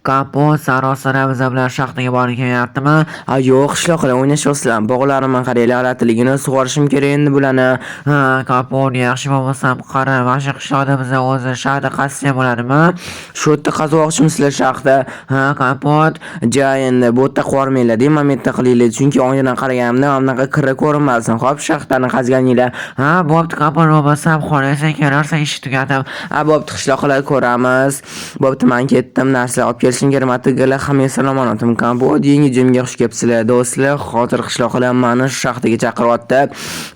Kapot sarosima biz bilan shaxtaga borib kelyaptimi? Yo'q, qishloqlar o'ynashyapsizlar. Bog'larimni qaranglar, atligini sug'orishim kerak endi bularni. Kapot yaxshi bo'lmasam qara, mana shu qishloqda biz o'zi shaxta qazsa bo'ladimi? Shu yerda qazoqchimisizlar shaxta? Kapot, Ja endi bu yerda qormanglar, deyman metta qilinglar, chunki oynadan qaraganimda bunaqa kira ko'rinmasin. Xo'p, shaxtani qazganinglar. bo'pti kapot bo'lmasam xonaga kelarsan ish tugatib. Bo'pti, qishloqlar ko'ramiz. Bo'pti, men ketdim, narsalar olib kelishim kerak. Matigalar hamma salom alaykum. Kapot, yangi jimga xush kelibsizlar, do'stlar. Hozir qishloqlar meni shaxtaga chaqiryapti.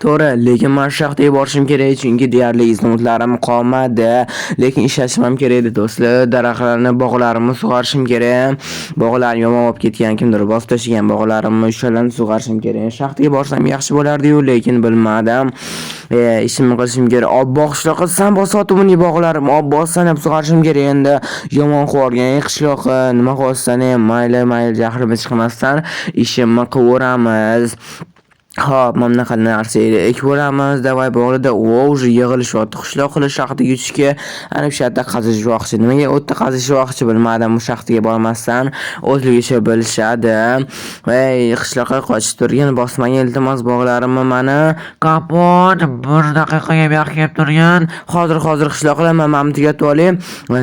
To'g'ri, lekin men shaxtaga borishim kerak, chunki deyarli iznomutlarim qolmadi. Lekin ishlashim ham kerak edi, do'stlar. Daraxtlarni, bog'larimni sug'orishim kerak. Bog'lar yomon bo'lib ketgan, kimdir bosib tashlagan bog'larimni o'shalarni sug'orishim kerak. Shaxtaga borsam yaxshi bo'lardi-yu, lekin bilmadim. Ishimni qilishim kerak. Obbo qishloqqa san bosotibni bog'larim, obbo sanab sug'orishim kerak endi. Yomon qo'rgan qishloqqa nima qilsan, mayli, jahlimiz chiqmasdan ishimni qilaveramiz. Xo'p, mana bunaqa narsa ekvoramiz, davay bog'ida уже yig'ilishyapti. Qishloqlar shaxtaga uchishga ana shu yerda qazishmoqchi. Nimaga u yerda qazishmoqchi bilmadim, bu shaxtaga bormasdan o'zligicha bilishadi. Qishloqqa qochib turgan bosmaga iltimos bog'larimni mana Kapot, 1 daqiqaga buyoqqa kelib turgan. hozir qishloqlar men tugatib olay.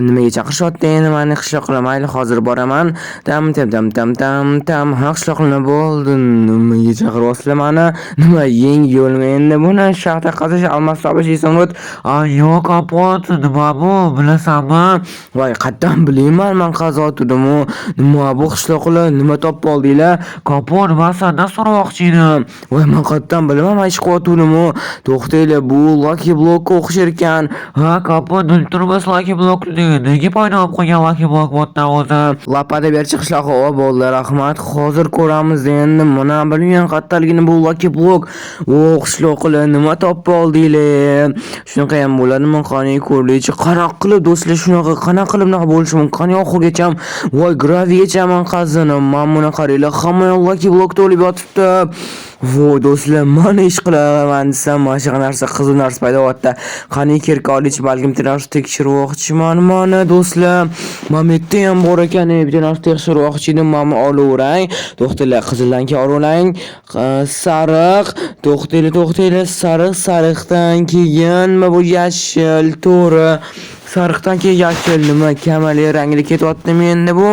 Nimaga chaqirishyapti endi meni qishloqlar? Mayli, hozir boraman. Tam. Qishloqlar nima bo'ldi? Nimaga chaqiryapsizlar meni? Nima yeng yo'lmi endi buni shaxta qazish almas topish esimga Yo'q kapot, nima bu? Bilasanmi? voy qayerdan bilayman men qazotdimu. Nima bu qishloqlar nima topib oldinglar? Kapot, men sendan so'ramoqchi edim. Voy men qayerdan bilaman, men ish qilyaptimmi? To'xtanglar, bu Lucky Blockga o'xshar ekan. Kapot, bilib turibsiz Lucky Block nega paydo bo'lib qolgan Lucky Block botdan o'zi? Lapada berchi qishloqqa bo'ldi, rahmat. Hozir ko'ramiz endi. Mana bilmagan qayerdaligini bu Lucky Block. Qishloqlar nima topib oldinglar? Shunaqa ham bo'ladimi? Qani ko'rlichi qanaqa qilib do'stlar shunaqa qanaqa qilib bunaqa bo'lishi mumkin? Qani oxirigacha voy gravigacha men qazinim. Men buni qaranglar, hamma Lucky Block to'lib yotibdi. Voy do'stlar, mana ish qilaman desam, mana shu narsa qiziq narsa paydo bo'lyapti. Qani kirkolich balkim tirash tekshirmoqchiman mana do'stlar. Mametta ham bor ekan, bitta narsa tekshirmoqchi edim, mana olaverang. To'xtanglar, qizillarga olaverang. Sariq, to'xtanglar, sariqdan keyin bu yashil, to'g'ri. Sariqdan keyin yashil, nima kamali rangli ketyaptimi endi bu?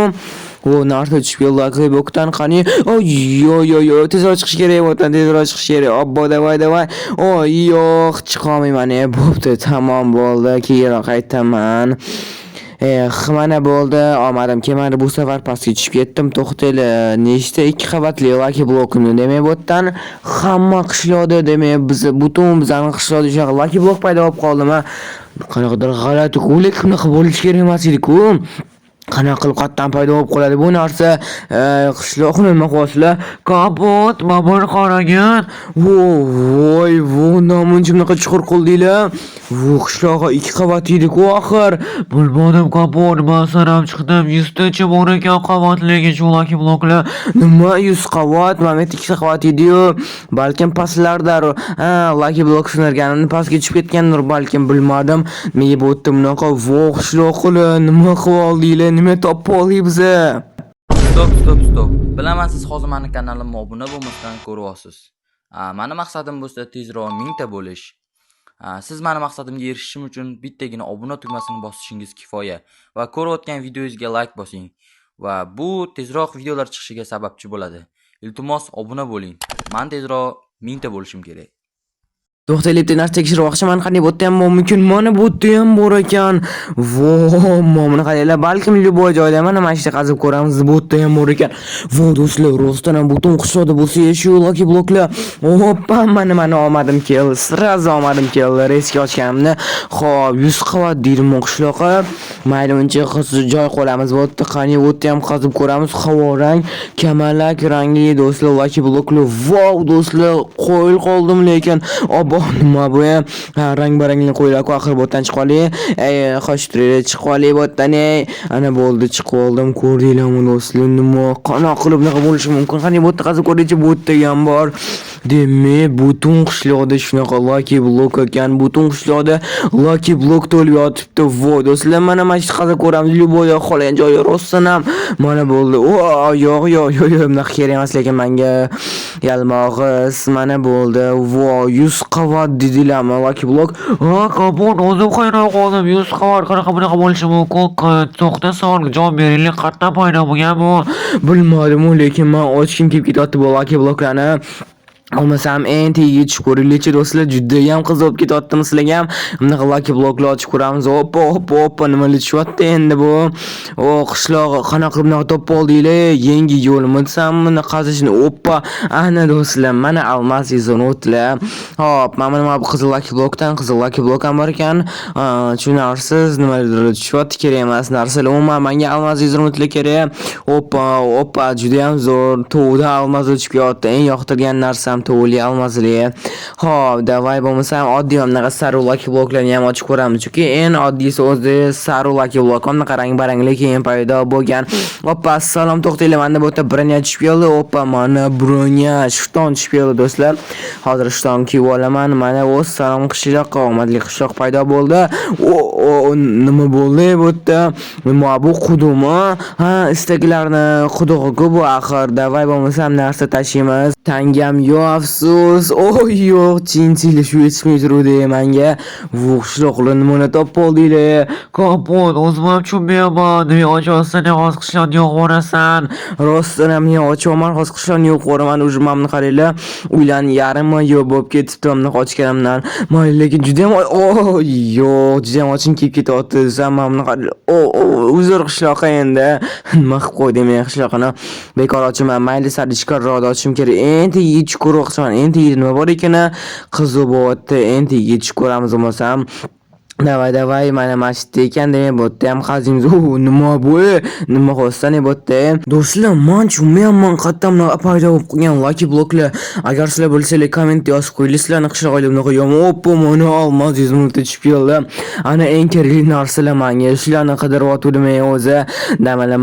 Narsa tushib keldi bokdan qani. Yo, tezroq chiqish kerak, tezroq chiqish kerak. Obbo, davay. Yo'q, chiqolmayman. Bo'pti, tamom bo'ldi. Keyinroq qaytaman. Mana bo'ldi, omadim kelmadi bu safar, pastga tushib ketdim. To'xtanglar, nechta 2 qavatli Lucky Blockni demak bu yerdan hamma qishloqda demak butun bizning qishloqda shunaqa Lucky Block paydo bo'lib qoldimi? Qanaqadir g'alati-ku, lekin bunaqa bo'lishi kerak emas edi-ku. Qanaqa qilib qatdan paydo bo'lib qoladi bu narsa? Qishloqni nima qilasizlar? Kapot, men buni qaragan. Voy, namuncha bunaqa chuqur qildinglar. Qishloqqa 2 qavat edi-ku axir. Bilmadim kapot, men sanab chiqdim 100 tacha bor ekan qavatligi shu Lucky Blocklar. Nima 100 qavat? Mana 2 qavat edi-yu. Balkim pastlarda Lucky Block sinirganini pastga tushib ketgandir, balkim bilmadim. Menga bu yerda bunaqa qishloqlar nima qilib oldinglar? Nima topib oldingiz biza? Stop. Bilaman siz hozir meni kanalimga obuna bo'lmasdan ko'ryapsiz. Meni maqsadim bo'lsa tezroq 1000 ta bo'lish. Siz meni maqsadimga erishishim uchun bittagina obuna tugmasini bosishingiz kifoya va ko'rayotgan videoyingizga like bosing va bu tezroq videolar chiqishiga sababchi bo'ladi. Iltimos obuna bo'ling. Men tezroq 1000 ta bo'lishim kerak. To'xtaylik, narsa tekshirmoqchiman. Qani bu yerda ham mumkin, mana bu yerda ham bor ekan. Mana qaranglar, balkim любой joyda mana shu qazib ko'ramiz. Bu yerda ham bor ekan. Do'stlar, rostdan ham butun qishloqda bo'lsa shu Lucky Blocklar. Hoppa, mana omadim keldi. Sraz omadim keldi. Reysga ochganimni. Xo'p, 100 qavat deydim qishloqqa. Mayli, uncha joy qolamiz. Bu yerda qani bu yerda ham qazib ko'ramiz. Havo rang, kamalak rangli do'stlar Lucky Blocklar. Do'stlar, qo'yil qoldim lekin. Obbo nima bu? Rang-barangli qo'ylar oxir botdan chiqoli. Qochtirib chiqoli botdan. Ana bo'ldi, chiqib oldim. Ko'rdinglarmi do'stlar? Nima qanaqa qilib bunaqa bo'lishi mumkin? Qani botda qazi ko'rdichi botda ham bor. Demak, butun qishloqda shunaqa Lucky Block ekan. Butun qishloqda Lucky Block to'lib yotibdi. Voy do'stlar, mana shu qazi ko'ramiz. Luboya qolgan joyi rostdan ham mana bo'ldi. Yo'q, bunaqa kerak emas, lekin menga yalmog'iz mana bo'ldi. Voy, 100 qavat dedilarmi Lucky Block? Kapon, o'zim hayron qoldim. 100 qavat qanaqa bunaqa bo'lishi mumkin? To'xta, savol javob beringlar. Qayerdan paydo bo'lgan bu? Bilmadim, lekin men ochkim kelib ketyapti bu Lucky Blocklarni. Olmasam entiga tushib ko'ringlarchi do'stlar, juda ham qiziqib ketyaptimi sizlarga ham? Bunaqa Lucky Blocklar ochib ko'ramiz. Hoppa, nimalar tushyapti endi bu? Qishloq qanaqa qilib bunaqa topib oldinglar? Yangi yo'lmi desam, buni qazishni. Ana do'stlar, mana almas izonotlar. Hop, mana bu qizil Lucky Blockdan qizil Lucky Block ham bor ekan. Tushunarsiz, nimalar tushyapti, kerak emas narsalar. Umuman menga almas izonotlar kerak. Hoppa, juda ham zo'r. Tovda almas o'chib ketdi. Eng yoqtirgan narsam to'li almazli. Hop, davay bo'lmasam oddiy bunaqa sariq Lucky Blocklarni ham ochib ko'ramiz. Chunki eng oddiysi o'zi sariq Lucky Block. Bunaqa rang-barangli keyin paydo bo'lgan. Hoppa, assalom, to'xtanglar. Menda bu yerda bronya tushib keldi. Hoppa, mana bronya, shton tushib keldi do'stlar. Hozir shton kiyib olaman. Mana salom qishloq, omadli qishloq paydo bo'ldi. Nima bo'ldi bu yerda? Nima bu qudumi? Istaklarni qudug'iga bu axir. Davay bo'lmasam narsa tashiymiz. Tangam yo'q, afsus. Yo'q, chinchilik shu yetishmay turdi menga. Bu qishloqlar nimani topib oldinglar? Kapon, o'zim ham tushunmayapman. Nima ochasdan hozir qishloqni yo'q borasan? Rostdan ham men ochaman, hozir qishloqni yo'q qo'raman. Ujur mamni qaranglar. Uylarni yarimi yo'q bo'lib ketibdi mamni ochganimdan. Lekin juda ham yo'q, juda ham ochim kelib ketyapti. Zammamni qaranglar. Uzr qishloq endi. Nima qilib qo'ydim men qishloqni? Bekor ochaman. Mayli, sardichkorroq ochim kerak. Endi yechko'roqchiman. Endi nima bor ekan? Qiziq bo'lyapti. Endi yechib ko'ramiz bo'lmasam. Davay, mana mashitda ekan demak, bu yerda ham qazimiz. Nima bu? Nima qilsan bu-yerda? Do'stlar, men tushunmayapman, qayerdan paydo bo'lib qolgan Lucky Blocklar. Agar sizlar bilsanglar, kommentda yozib qo'yinglar. Sizlarning qishlog'inglar bunaqa yo'qmi? Mana olmaz izmurda tushib keldi. Ana eng kerakli narsalar menga. Shularni qidirib o'tdim men o'zi.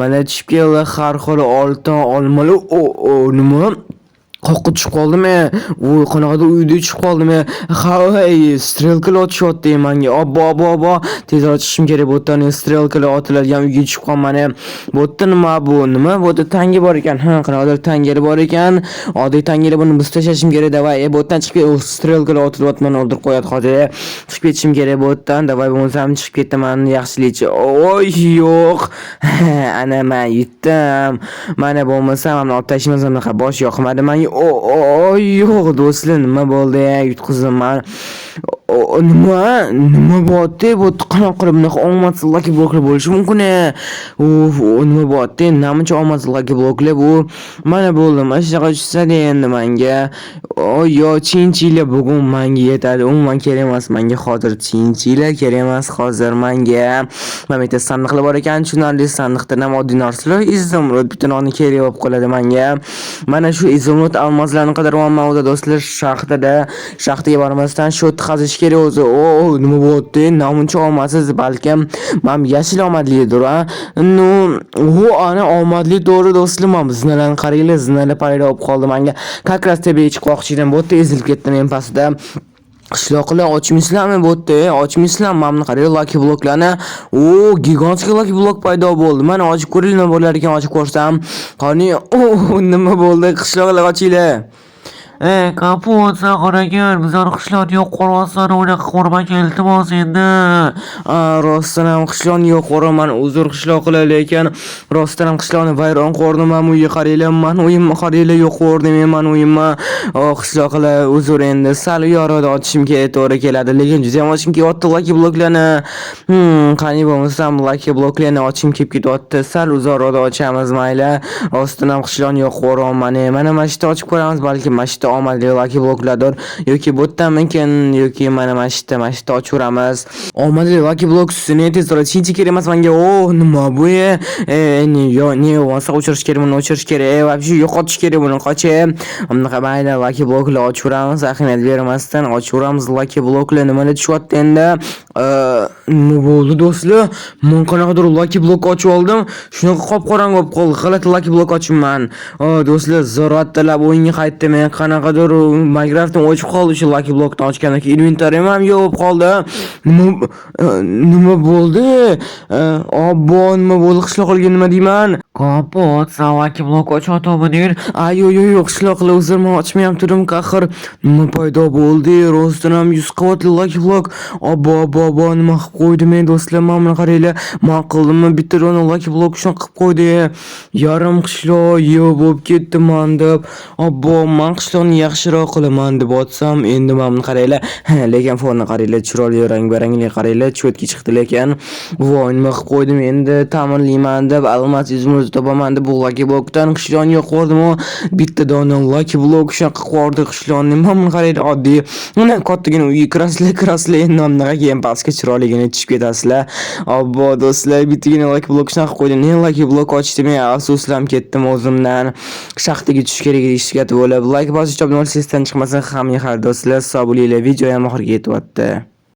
Mana tushib keldi. Har xil oltin, olmalar. Nima? Qo'rqib tushib qoldimi? Qanaqadir uyda tushib qoldimi? Strelkalar otishyapti menga. Obbo. Tezroq chiqishim kerak. Bu yerdan strelkalar otiladigan uyga tushib qolman. Bu yerda nima bu? Nima? Bu yerda tangi bor ekan. Qanaqadir tangilar bor ekan. Oddiy tangilar, buni biz tashlashim kerak. Davay, bu yerdan chiqib strelkalar otilyapti. Meni o'ldirib qo'yadi hozir. Chiqib ketishim kerak bu yerdan. Davay, bo'lmasam chiqib ketaman yaxshilikcha. Yo'q. Ana men yetdim. Mana bo'lmasam hamma olib tashlaymiz. Bunaqa bosh yoqmadi menga. Yo'q do'stlar, nima bo'ldi? Yutqizdim men. Nima bo'lyapti? Bu qanaqa qilib bunaqa omadsiz Lucky Blocklar bo'lishi mumkin? Nima bo'lyapti? Namuncha omadsiz Lucky Blocklar bu? Mana bo'ldi. Mana shunaqa tushsa endi menga. Chinchilar bugun menga yetadi. Umuman kerak emas menga hozir chinchilar kerak emas hozir menga. Mana bitta sandiqlar bor ekan. Tushunarli sandiqdan ham oddiy narsalar, izomrod bitta nonni kerak bo'lib qoladi menga. Mana shu izomrod almazlarni qidiryapman o'zi do'stlar, shaxtaga bormasdan shu qazish kerak o'zi. Nima bo'lyapti? Namuncha omadsiz, balkim men yashil omadlidir, ana omadli to'g'ri do'stlar. Men zinalarni qaranglar, zinalar paydo bo'lib qoldi menga. Kakras tepaga chiqib qoqchidan bu yerda ezilib ketdim men pastda. Qishloqlar ochmisizlarmi bu yerda? Ochmisizlarmi? Mana qarang Lucky Blocklarni. Gigantskiy Lucky Block paydo bo'ldi. Mana ochib ko'ringlar, nima bo'lar ekan, ochib ko'rsam. Qani, nima bo'ldi? Qishloqlar ochinglar. Kapon, sen qaragan, bizlar qishloqni yo'q qo'rvasan, unaqa qo'rmak iltimos endi. Rostdan ham qishloqni yo'q qo'raman, uzr qishloqlar, lekin rostdan ham qishloqni vayron qo'rdim. Men uyga qaraylar, men uyimni qaraylar, yo'q qo'rdim men uyimni. Qishloqlar, uzr endi, sal yorida ochishim kerak, to'g'ri keladi, lekin juda ham ochishim kelyapti Lucky Blocklarni. Qani bo'lmasam Lucky Blocklarni ochishim kelib ketyapti. Sal uzoqroq ochamiz mayli. Rostdan ham qishloqni yo'q qo'raman. Mana mashita ochib ko'ramiz, balki mashita barcha omadli Lucky Blocklardir. Yoki bu yerdanmikin, yoki mana mana shu ochaveramiz. Omadli Lucky Block ustini tezroq chinchi kerak emas menga. Oh, nima bu? Ne bo'lsa o'chirish kerak, buni o'chirish kerak. Вообще yo'qotish kerak buni, qochib. Bunaqa mayli Lucky Blocklar ochaveramiz, ahamiyat bermasdan ochaveramiz Lucky Blocklar. Nimalar tushyapti endi? Nima bo'ldi do'stlar? Men qanaqadir Lucky Block ochib oldim. Shunaqa qop-qorong bo'lib qoldi. G'alati Lucky Block ochibman. Do'stlar, zaroattalab o'yinga qaytdim. Men qanaqadir Minecraftdan o'chib qoldi shu Lucky Blockdan ochgandan keyin inventarim ham yo'q bo'lib qoldi. Nima bo'ldi? Obbo, nima bo'ldi? Qishloqlarga nima deyman? Kompot, sen Lucky Block ochyaptimikin? Yo'q, qishloqlar o'zim ochmayam turdim, qaxir. Nima paydo bo'ldi? Rostdan ham 100 qavatli Lucky Block. Obbo, nima qilib qo'ydim men do'stlar? Mana qaranglar. Men qildimmi bitta dona Lucky Block shunaqa qilib qo'ydi. Yarim qishloq yo'q bo'lib ketdi men deb. Obbo, men qishloqni yaxshiroq qilaman deb otsam, endi mana qaranglar. Lekin fonni qaranglar, chiroyli rang-barangli qaranglar, cho'tki chiqdi lekin. Voy, nima qilib qo'ydim endi? Ta'mirlayman deb almas izimizni topaman deb bu Lucky Blockdan qishloqni yo'q qildim. Bitta dona Lucky Block shunaqa qilib qo'ydi qishloqni. Mana qaranglar, oddiy. Mana kattagina uy kirasizlar, endi namnaga keyin pastga chiroyligini tushib ketasizlar. Obbo do'stlar, bittagina Lucky Block shunaqa qo'ydim. Men Lucky Block ochdim, afsuslanib ketdim o'zimdan. Shaxtaga tushish kerak deyishga bo'lib. Like bosib, obuna bo'lsangiz chiqmasin. Hamma xar do'stlar, sog' bo'linglar. Video ham oxiriga yetyapti.